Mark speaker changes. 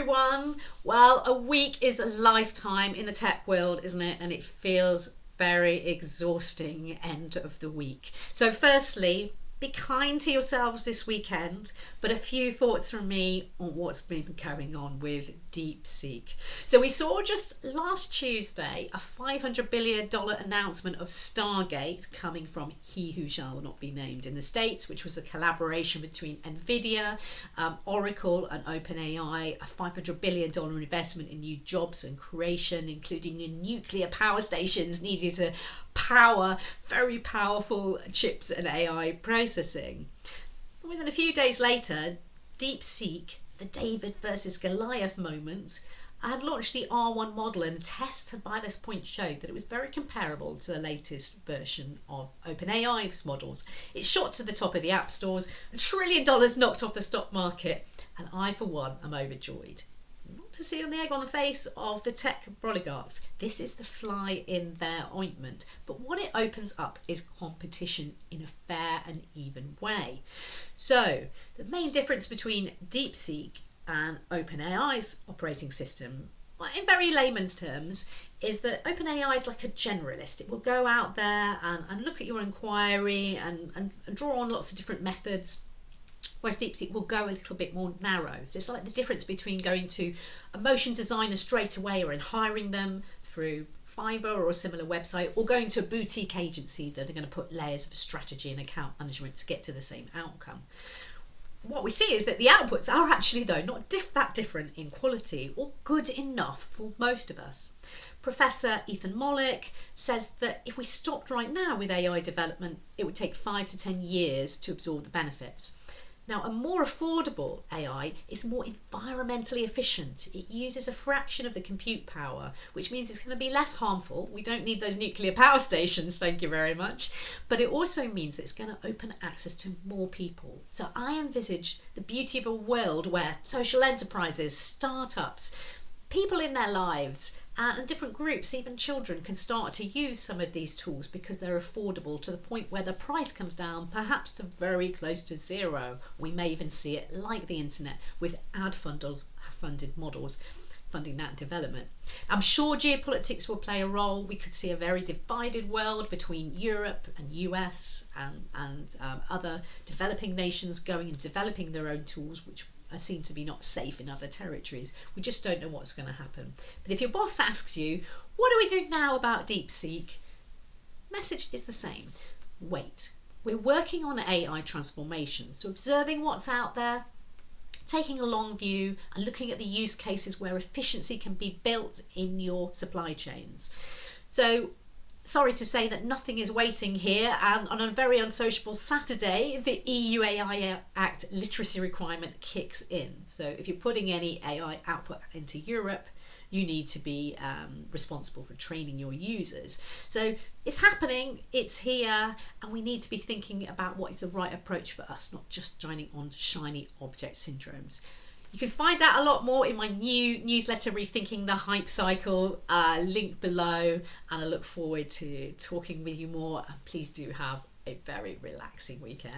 Speaker 1: everyone. Well, a week is a lifetime in the tech world, isn't it? And it feels very exhausting end of the week. So firstly, be kind to yourselves this weekend, but a few thoughts from me on what's been going on with DeepSeek. So we saw just last Tuesday a $500 billion announcement of Stargate coming from he who shall not be named in the States, which was a collaboration between Nvidia, Oracle and OpenAI, a $500 billion investment in new jobs and creation, including in nuclear power stations needed to power very powerful chips and AI processing. Within a few days later, DeepSeek, the David versus Goliath moment, had launched the R1 model, and tests had by this point showed that it was very comparable to the latest version of OpenAI's models. It shot to the top of the app stores, $1 trillion knocked off the stock market, and I for one am overjoyed. Not to see on the egg on the face of the tech Broligarchs. This is the fly in their ointment, but what it opens up is competition in a fair and even way. So the main difference between DeepSeek and OpenAI's operating system, in very layman's terms, is that OpenAI is like a generalist. It will go out there and look at your inquiry and draw on lots of different methods, whereas DeepSeek will go a little bit more narrow. So it's like the difference between going to a motion designer straight away or in hiring them through Fiverr or a similar website, or going to a boutique agency that are going to put layers of strategy and account management to get to the same outcome. What we see is that the outputs are actually, though, not that different in quality, or good enough for most of us. Professor Ethan Mollick says that if we stopped right now with AI development, it would take 5 to 10 years to absorb the benefits. Now, a more affordable AI is more environmentally efficient. It uses a fraction of the compute power, which means it's going to be less harmful. We don't need those nuclear power stations, thank you very much. But it also means that it's going to open access to more people. So I envisage the beauty of a world where social enterprises, startups, people in their lives and different groups, even children, can start to use some of these tools because they're affordable to the point where the price comes down perhaps to very close to zero. We may even see it like the internet with funded models funding that development. I'm sure geopolitics will play a role. We could see a very divided world between Europe and US and other developing nations going and developing their own tools, which are seen to be not safe in other territories. We just don't know what's going to happen. But if your boss asks you, what do we do now about DeepSeek? Message is the same. Wait. We're working on AI transformation, so observing what's out there, taking a long view and looking at the use cases where efficiency can be built in your supply chains. So sorry to say that nothing is waiting here, and on a very unsociable Saturday, the EU AI Act literacy requirement kicks in. So if you're putting any AI output into Europe, you need to be responsible for training your users. So it's happening, it's here, and we need to be thinking about what is the right approach for us, not just joining on shiny object syndromes. You can find out a lot more in my new newsletter, Rethinking the Hype Cycle, link below, and I look forward to talking with you more. And please do have a very relaxing weekend.